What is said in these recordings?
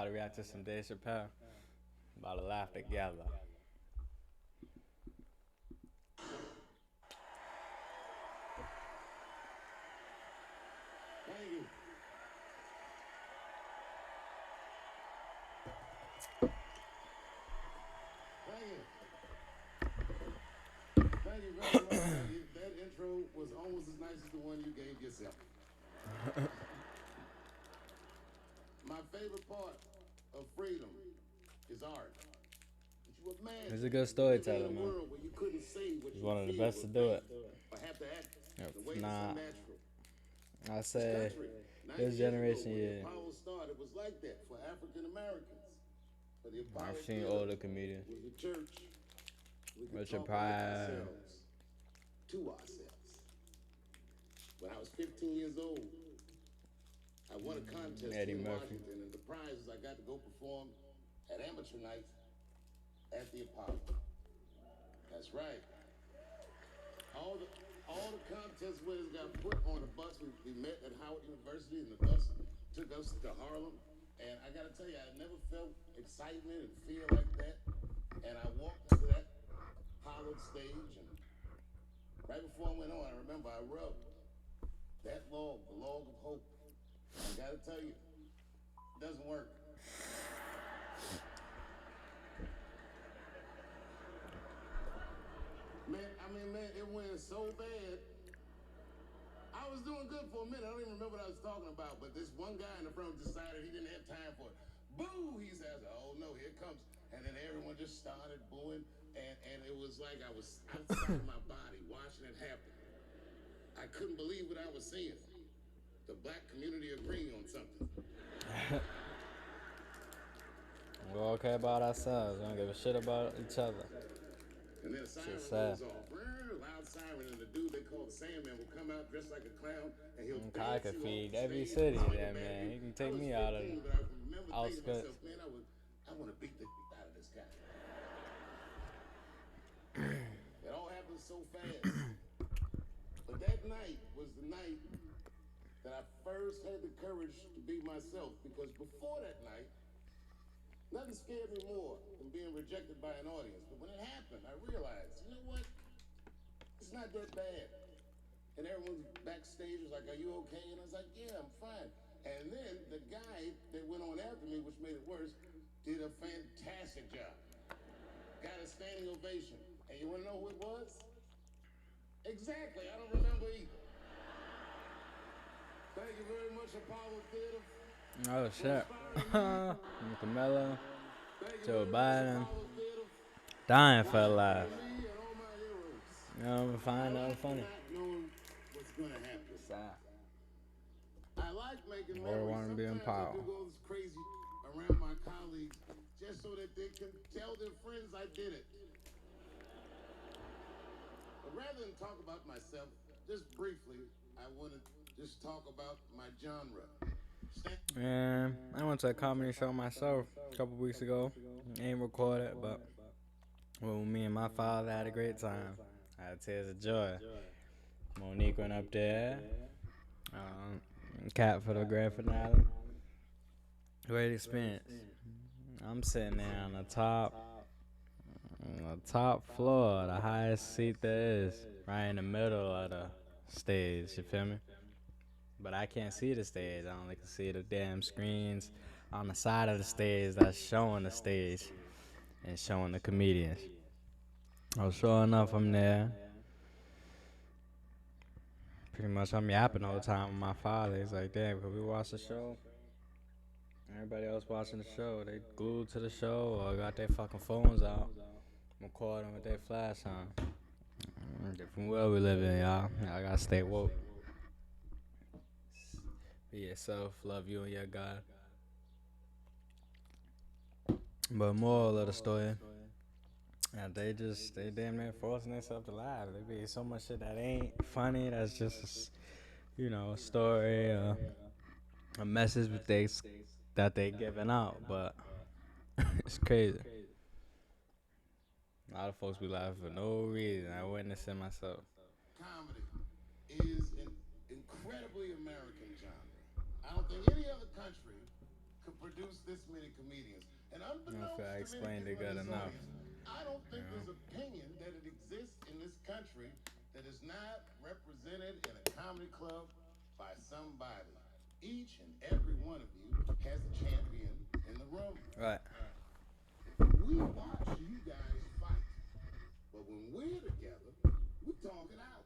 about to react to some Dave Chappelle. About to laugh together. Thank you. Thank you. Thank you very much. That intro was almost as nice as the one you gave yourself. My favorite part of freedom is art. But you imagine He's a good living storyteller, in a man. world where you couldn't say what He's you one of the feel best or to do think it. or have to act the way If that's not, unnatural. I This say country, 90 his years ago generation, when the yeah. Apollo started, it was like that for African Americans. For the I've Apollo seen Theater older comedians. was the church. We could Richard talk like Pryor. ourselves to ourselves. When I was 15 years old, I won a contest Eddie in Murphy. Washington, and the prize is I got to go perform at amateur night at the Apollo. That's right. All the contest winners got put on a bus. We met at Howard University, and the bus took us to Harlem. And I gotta tell you, I never felt excitement and fear like that. And I walked to that hollowed stage, and right before I went on, I remember I rubbed that log, the log of hope. I gotta tell you, it doesn't work. Man, it went so bad. I was doing good for a minute. I don't even remember what I was talking about, but this one guy in the front decided he didn't have time for it. Boo! He says, oh no, here it comes. And then everyone just started booing, and it was like I was outside my body watching it happen. I couldn't believe what I was seeing. The black community agreeing on something. We all care about ourselves. We don't give a shit about each other. And then a siren sad. goes off. Loud siren, and the dude they call the Sandman will come out dressed like a clown, and he'll I dance could you feed off the every stage. city It's like a there, bad man. dude. He can I take was me 15, out of but I remember thinking to outskirts. myself, man, I want to beat the out of this guy. It all happened so fast. But that night was the night that I first had the courage to be myself, because before that night, nothing scared me more than being rejected by an audience. But when it happened, I realized, you know what? It's not that bad. And everyone's backstage was like, are you okay? And I was like, yeah, I'm fine. And then the guy that went on after me, which made it worse, did a fantastic job. Got a standing ovation. And you want to know who it was? Exactly. I don't remember either. Thank you very much, Apollo Theater. Oh shit. Camilla, Joe Biden, dying for a laugh. You know, I'm fine, nothing funny. What's gonna happen? Sad. I like making Or memories. want to be in Sometimes I power. do go this crazy around my colleagues just so that they can tell their friends I did it. But rather than talk about myself, just briefly, I want to just talk about my genre. And I went to a comedy show myself a couple weeks ago. Ain't recorded, but well, me and my father had a great time. I had tears of joy. Monique went up there. Cat for the grand finale. Great experience. I'm sitting there on the top floor, the highest seat there is, right in the middle of the stage. You feel me? But I can't see the stage. I only can see the damn screens on the side of the stage that's showing the stage and showing the comedians. Oh, sure enough, I'm there. Pretty much, I'm yapping the whole time with my father. He's like, damn, could we watch the show? Everybody else watching the show, they glued to the show or got their fucking phones out, recording with their flash on. Different world we live in, y'all. Y'all gotta stay woke. Be yourself, love you and your God. But moral of the story, yeah, they damn near forcing themselves to laugh. They be so much shit that ain't funny. That's just, a story, a message that they giving out. But it's crazy. A lot of folks be laughing for no reason. I witnessed it myself. Comedy is an incredibly American genre. I don't think any other country could produce this many comedians. And I don't know if unbeknownst I to many explained it people in good this enough. audience, I don't You think know? there's opinion that it exists in this country that is not represented in a comedy club by somebody. Each and every one of you has a champion in the room. Right. We watch you guys fight, but when we're together, we talk it out.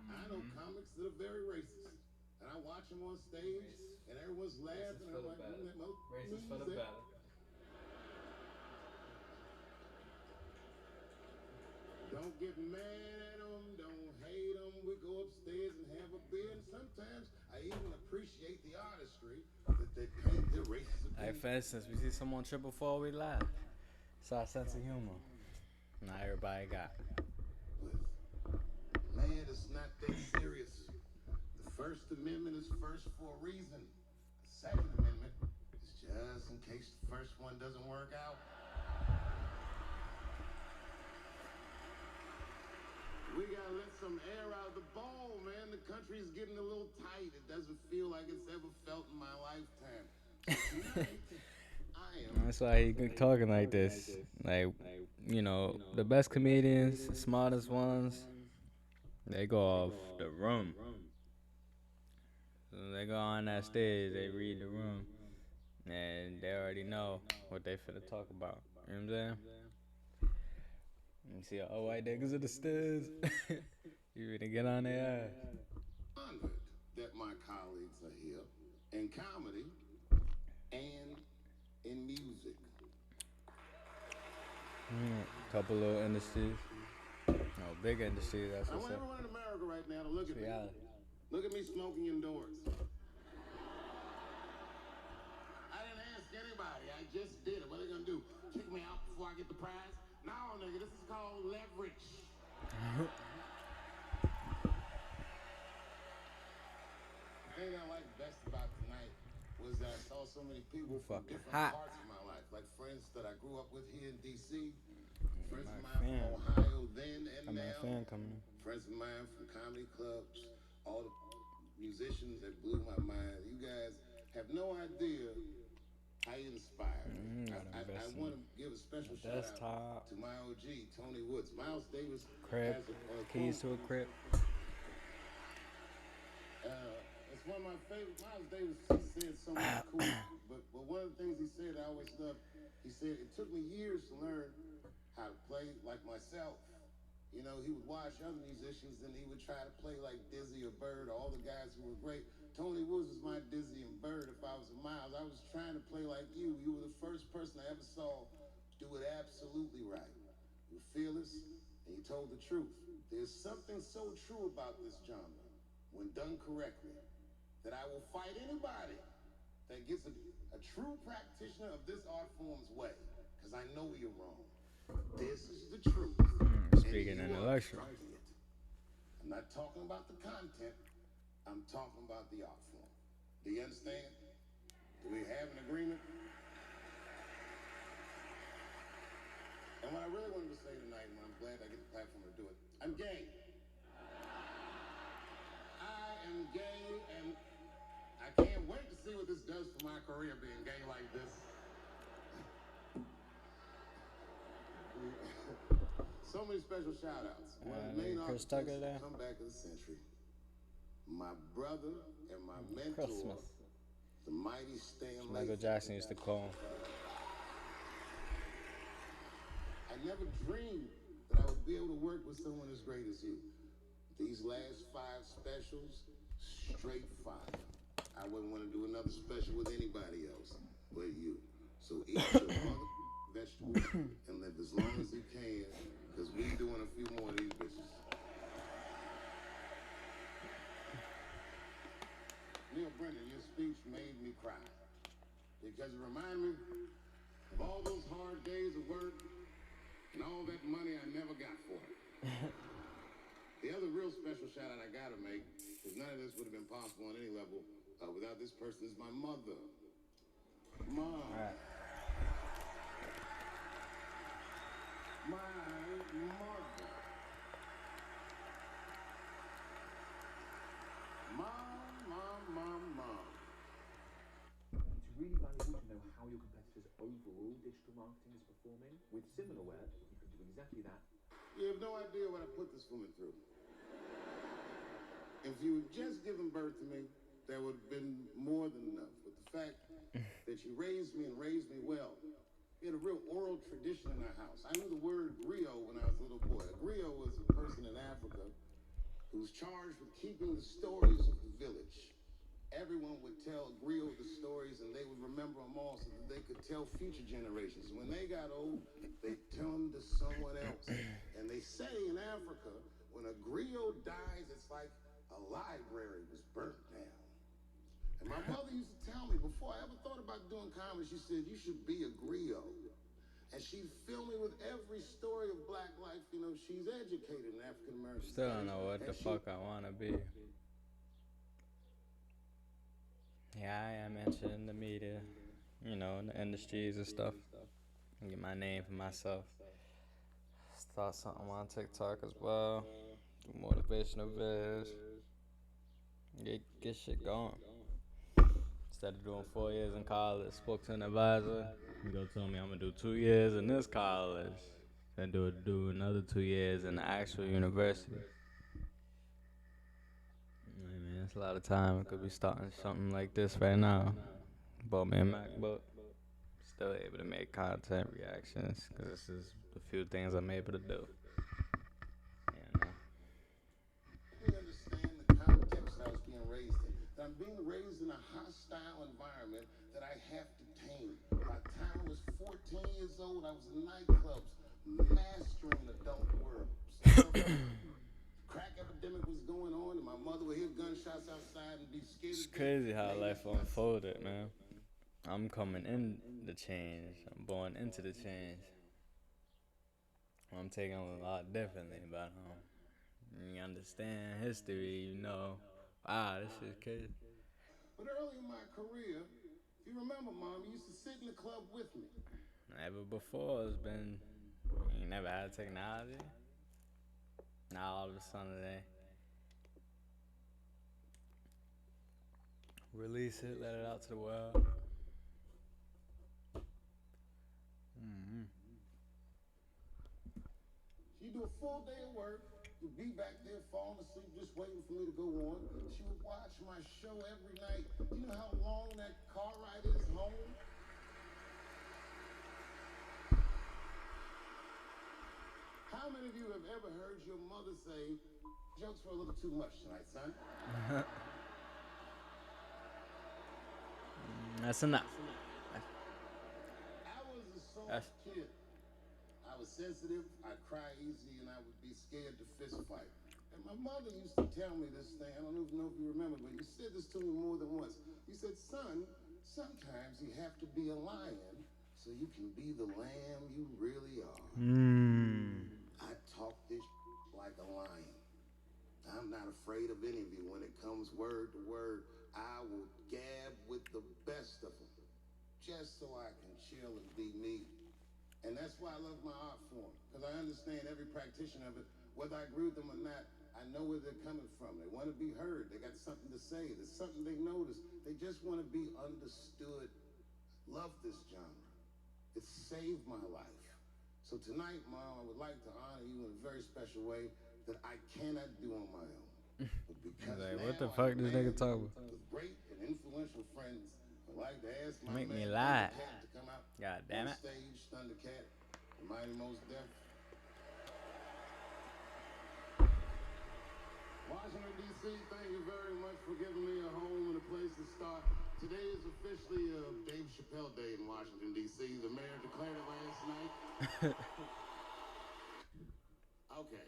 I know comics that are very racist, and I watch them on stage, and everyone's laughing, and I'm like, Racist for the better. Don't get mad at them, don't hate them. We go upstairs and have a beer, and sometimes I even appreciate the artistry that they paint their racist Like, opinion. for instance, we see someone trip before we laugh. It's our sense of humor. Not everybody got. Man, it's not that serious. The First Amendment is first for a reason. The Second Amendment is just in case the first one doesn't work out. We gotta let some air out of the ball, man. The country's getting a little tight. It doesn't feel like it's ever felt in my lifetime. Tonight, That's why he talking like this. Like, you know, the best comedians, the smartest ones, they go off the room. So they go on that stage, they read the room, and they already know what they finna talk about. You know what I'm saying? You see all white niggas in the stairs. You finna get on their ass. honored that my colleagues are here in comedy and in music. Couple little industries. No, big industries, that's I what's want up. everyone in America right now to look at me. Reality. Look at me smoking indoors. I didn't ask anybody. I just did it. What are they gonna do? Kick me out before I get the prize? No, nigga. This is called leverage. The thing I like best about tonight was that I saw so many people from Fucking different hot. parts of my life, like friends that I grew up with here in D.C., friends of My mine fan. from Ohio then and Got my now, fan coming. friends of mine from comedy clubs, all the musicians that blew my mind. You guys have no idea how you inspired me. I want to give a special shout out Desktop. to my OG, Tony Woods. Miles Davis Crib. has a Keys quote. to a crib. It's one of my favorite. Miles Davis said so much cool, but one of the things he said I always loved, he said, it took me years to learn how to play like myself. You know, he would watch other musicians and he would try to play like Dizzy or Bird or all the guys who were great. Tony Woods was my Dizzy and Bird if I was a Miles. I was trying to play like you. You were the first person I ever saw do it absolutely right. You were fearless and you told the truth. There's something so true about this genre, when done correctly, that I will fight anybody that gets a true practitioner of this art form's way, because I know you're wrong. This is the truth. Speaking intellectual. I'm not talking about the content. I'm talking about the art form. Do you understand? Do we have an agreement? And what I really wanted to say tonight, and I'm glad I get the platform to do it, I'm gay. I am gay, and I can't wait to see what this does for my career, being gay like this. So many special shout-outs. One of the main Chris artists, Tucker there. comeback of the century. My brother and my mentor, Christmas. the mighty Stan Michael Lathan. Jackson used to call him. I never dreamed that I would be able to work with someone as great as you. These last 5 specials, straight fire. I wouldn't want to do another special with anybody else but you. So eat your mother vegetables and live as long as you can, because we doing a few more of these bitches. Neil Brennan, your speech made me cry, because it reminded me of all those hard days of work and all that money I never got for it. The other real special shout out I gotta make, because none of this would have been possible on any level without this person, is my mother. Mom. All right. My mother. Mom. It's really valuable to know overall digital marketing is performing. With SimilarWeb, you can do exactly that. You have no idea what I put this woman through. If you had just given birth to me, that would have been more than enough. But the fact that you raised me and raised me well, we had a real oral tradition in our house. I knew the word griot when I was a little boy. A griot was a person in Africa who's charged with keeping the stories of the village. Everyone would tell a griot the stories and they would remember them all so that they could tell future generations. When they got old, they'd tell them to someone else. And they say in Africa, when a griot dies, it's like a library was burnt down. And my mother used to tell me, before I ever thought about doing comedy, she said, you should be a griot. And she'd fill me with every story of black life. You know, she's educated in African American Still don't studies. know what the fuck I want to be. Yeah, I am interested in the media, you know, in the industries and stuff. Get my name for myself. Start something on TikTok as well. Do motivational videos. Get shit going. Instead of doing 4 years in college, spoke to an advisor. He go tell me I'm gonna do 2 years in this college, then do another 2 years in the actual university. I mean, it's a lot of time. I could be starting something like this right now. Bought me a MacBook. Still able to make content reactions because this is the few things I'm able to do. You know. We understand the context that I was being raised in. That I'm being raised in a hostile environment that I have to tame. By the time I was 14 years old, I was in nightclubs mastering adult worlds. Crack epidemic was going on, and my mother would hear gunshots outside and be scared. It's crazy how life unfolded, man. I'm coming in the change. I'm born into the change. I'm taking a lot differently, but you understand history, you know. Wow, this shit crazy. But early in my career, if you remember, Mom, you used to sit in the club with me. Never before has been. You never had technology. Now all of a sudden they release it, let it out to the world. Mm-hmm. She'd do a full day of work. You'd be back there falling asleep, just waiting for me to go on. She would watch my show every night. Do you know how long that car ride is home? How many of you have ever heard your mother say, jokes were a little too much tonight, son? That's enough. I was a That's, soft kid. I was sensitive, I'd cry easy, and I would be scared to fist fight. And my mother used to tell me this thing, I don't even know if you remember, but you said this to me more than once. You said, son, sometimes you have to be a lion so you can be the lamb you really are. I talk this like a lion. I'm not afraid of any of you. When it comes word to word, I will gab with the best of them, just so I can chill and be me. And that's why I love my art form, because I understand every practitioner of it. Whether I agree with them or not, I know where they're coming from. They want to be heard. They got something to say. There's something they notice. They just want to be understood. Love this genre. It saved my life. So tonight, Mom, I would like to honor you in a very special way that I cannot do on my own. But because like, now what the I'm fuck a this man nigga talking about? with great and influential friends, I'd like to ask my Make me man lie. Thundercat to come out God damn on it. stage. Thundercat, the mighty most deaf. Washington, D.C., thank you very much for giving me a home and a place to start. Today is officially Dave Chappelle Day in Washington, D.C. The mayor declared it last night. Okay.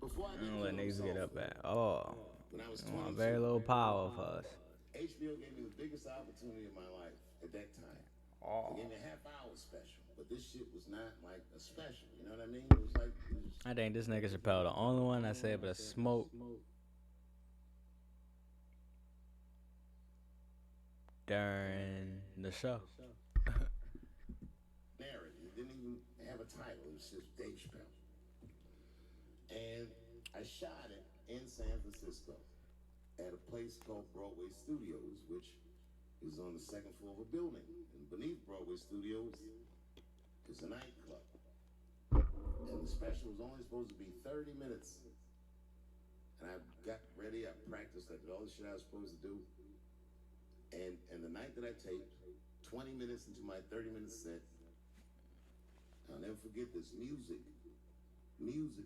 Before I I get don't to let what I'm niggas get up soft at all. when I was You want 22, very little power for us. HBO gave me the biggest opportunity of my life at that time. Oh. They gave me a half-hour special, but this shit was not like a special. You know what I mean? It was like I think this nigga Chappelle the only one I said but a smoke during the show. narrative. It didn't even have a title. It was just Dave Chappelle. And I shot it in San Francisco at a place called Broadway Studios, which It was on the second floor of a building, and beneath Broadway Studios is a nightclub. And the special was only supposed to be 30 minutes. And I got ready, I practiced, I did all the shit I was supposed to do. And the night that I taped, 20 minutes into my 30-minute set, I'll never forget this, music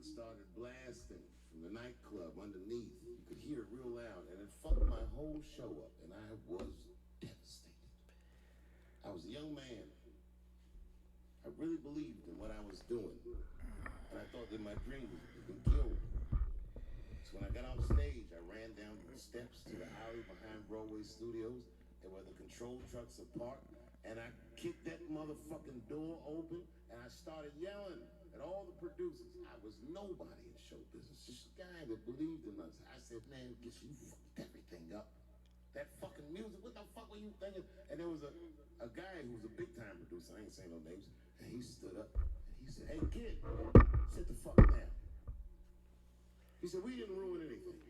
started blasting from the nightclub underneath. You could hear it real loud, and it fucked my whole show up, and I was devastated. I was a young man. I really believed in what I was doing, and I thought that my dream was being killed. So when I got off stage, I ran down the steps to the alley behind Broadway Studios, and where the control trucks are parked, and I kicked that motherfucking door open, and I started yelling at all the producers. I was nobody in show business, just a guy that believed in us. I said, man, guess you fucked everything up. That fucking music, what the fuck were you thinking? And there was a guy who was a big time producer, I ain't saying no names, and he stood up and he said, hey kid, sit the fuck down. He said, we didn't ruin anything.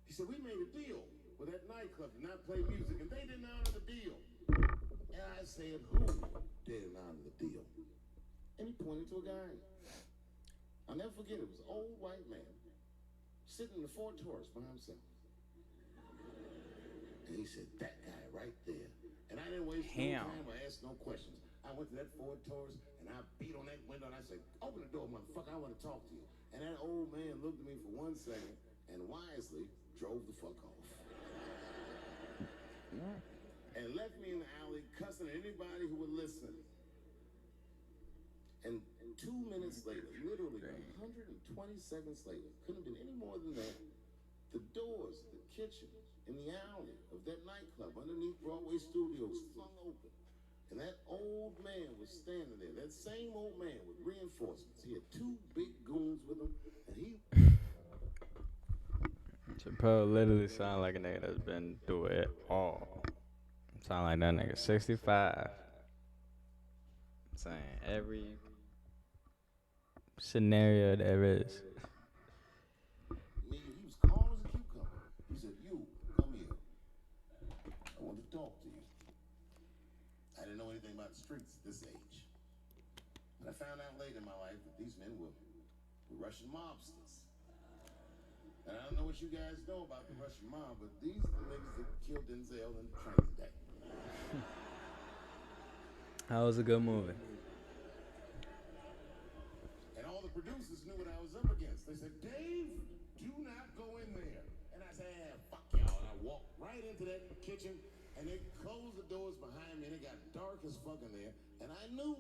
He said, we made a deal with that nightclub to not play music, and they didn't honor the deal. And I said, who didn't honor the deal? And he pointed to a guy. I'll never forget, it was an old white man sitting in the Ford Taurus by himself. And he said, that guy right there. And I didn't waste no time or ask no questions. I went to that Ford Taurus and I beat on that window and I said, open the door, motherfucker, I want to talk to you. And that old man looked at me for 1 second and wisely drove the fuck off. And left me in the alley cussing at anybody who would listen. And 2 minutes later, literally 120 seconds later, couldn't have been any more than that, the doors, the kitchen, in the alley of that nightclub underneath Broadway Studios flung open. And that old man was standing there, that same old man with reinforcements. He had 2 big goons with him, and he... Chappelle literally sound like a nigga that's been through it all. Sound like that nigga 65. Saying every scenario there is. Me, he was calm as a cucumber. He said, you, come here. I want to talk to you. I didn't know anything about the streets at this age. But I found out later in my life that these men were Russian mobsters. And I don't know what you guys know about the Russian mob, but these are the niggas that killed Denzel in Training Day. That was a good movie. And all the producers knew what I was up against. They said, Dave, do not go in there. And I said, fuck y'all. And I walked right into that kitchen, and they closed the doors behind me, and it got dark as fuck in there. And I knew,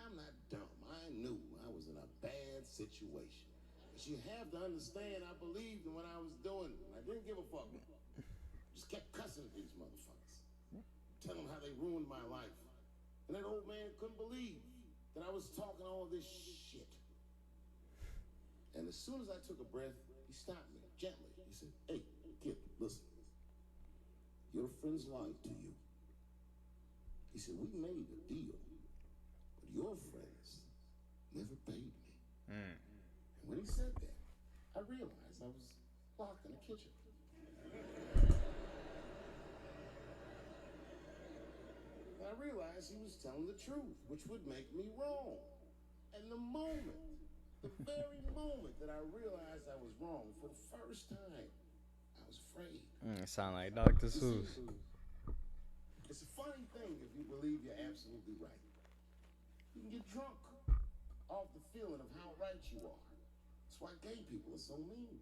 I'm not dumb, I knew I was in a bad situation. But you have to understand, I believed in what I was doing. I didn't give a fuck. Just kept cussing at these motherfuckers. Tell them how they ruined my life. And that old man couldn't believe that I was talking all this shit. And as soon as I took a breath, he stopped me gently. He said, hey, kid, listen. Your friends lied to you. He said, we made a deal, but your friends never paid me. And when he said that, I realized I was locked in the kitchen. And I realized he was telling the truth, which would make me wrong. And the very moment that I realized I was wrong for the first time, I was afraid. It sound like Dr. Seuss. It's a funny thing if you believe you're absolutely right. You can get drunk off the feeling of how right you are. That's why gay people are so mean.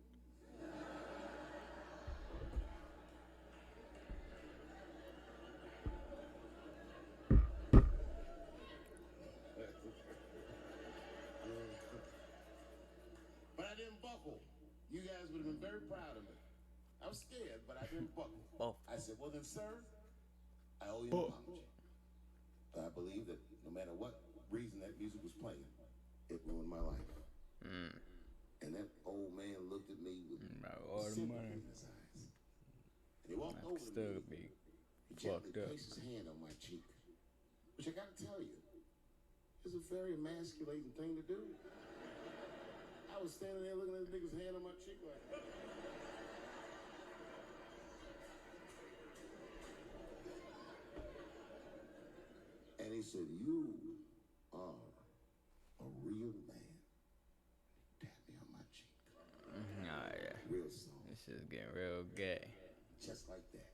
But I didn't buckle. You guys would have been very proud of me. I was scared, but I didn't buckle. I said, well then, sir, I owe you an apology. But I believe that no matter what reason that music was playing, it ruined my life. And that old man looked at me with sympathy in his eyes. And he walked over to me. He gently placed his hand on my cheek. Which I gotta tell you, is a very emasculating thing to do. I was standing there looking at this nigga's hand on my cheek like... And he said, "You are a real man." Tap me on my cheek. Oh yeah, Real soft. this is getting real gay. Just like that.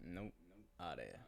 Nope. Oh there.